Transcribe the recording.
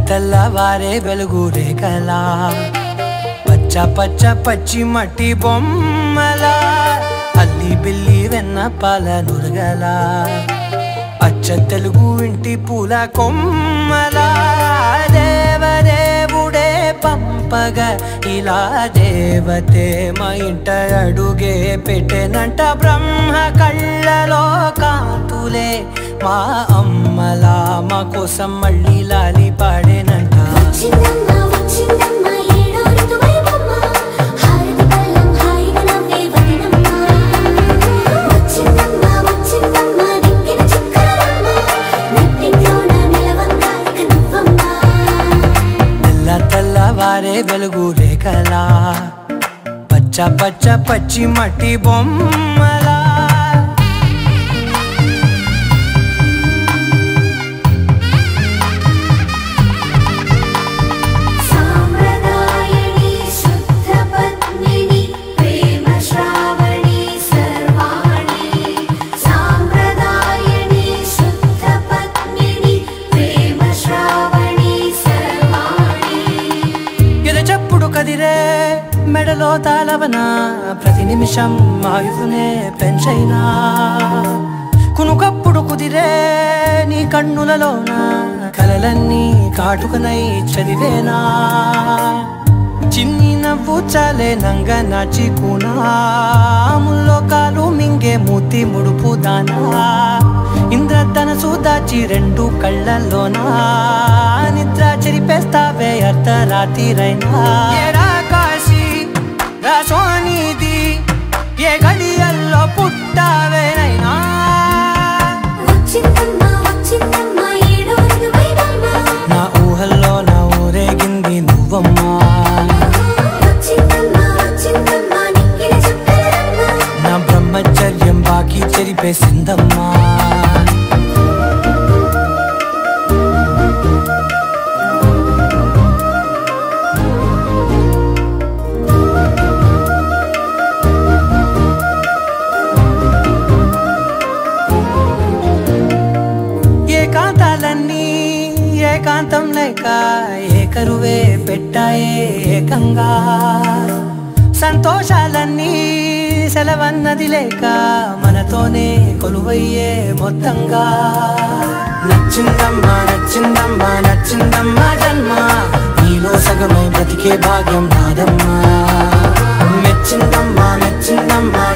తెల్లవారే వెలుగు రేఖలా పచ్చ పచ్చ పచ్చి మట్టి బొమ్మలా అల్లి బిల్లి వెన్న పాల నురగలా అచ్చ తెలుగు ఇంటి పూల కొమ్మలా దేవదేవుడే పంపగా ఇలా దేవతే మా ఇంట అడుగే పెట్టెనంట బ్రహ్మ కళ్ళలో కాంతులే మా అమ్మలా మా కోసం మళ్ళీ లాలి పాడేనంట తెల్లవారే వెలుగు రేఖలా పచ్చ పచ్చ పచ్చి మట్టి బొమ్మలా కదిరే మెడలో తాళవన ప్రతి నిమిషం ఆయుధునే పెంచైనా కునుకప్పుడు కుదిరే నీ కన్నులలోన కలలన్నీ కాటుకనై చదివేనా చిన్ని నవ్వు చాలే నంగ నాచికునా ముల్లోకాలు మింగే మూతి ముడుపు దానా ఇంద్రధనసు దాచి రెండు కళ్ళల్లోనా నిద్ర చెరిపేస్తావే అర్ధరాత్రిరైనా కాశీ రాసోనిది ఏ గడియల్లో పుట్టావేనైనా నా ఊహల్లో నా ఊరేగింది నువ్వమ్మా నా బ్రహ్మచర్యం బాకీ చెరిపేసిందమ్మా ఏకాంతాలన్నీ ఏకాంతం లేక ఏకరువే పెట్టాయే ఏకంగా సంతోషాలన్నీ సెలవన్నది లేక మనతోనే కొలువయ్యే మొత్తంగా నచ్చిందమ్మా నచ్చిందమ్మా నచ్చిందమ్మా జన్మ నీలో సగమై బ్రతికే భాగ్యం నాదమ్మా మెచ్చిందమ్మా మెచ్చిందమ్మా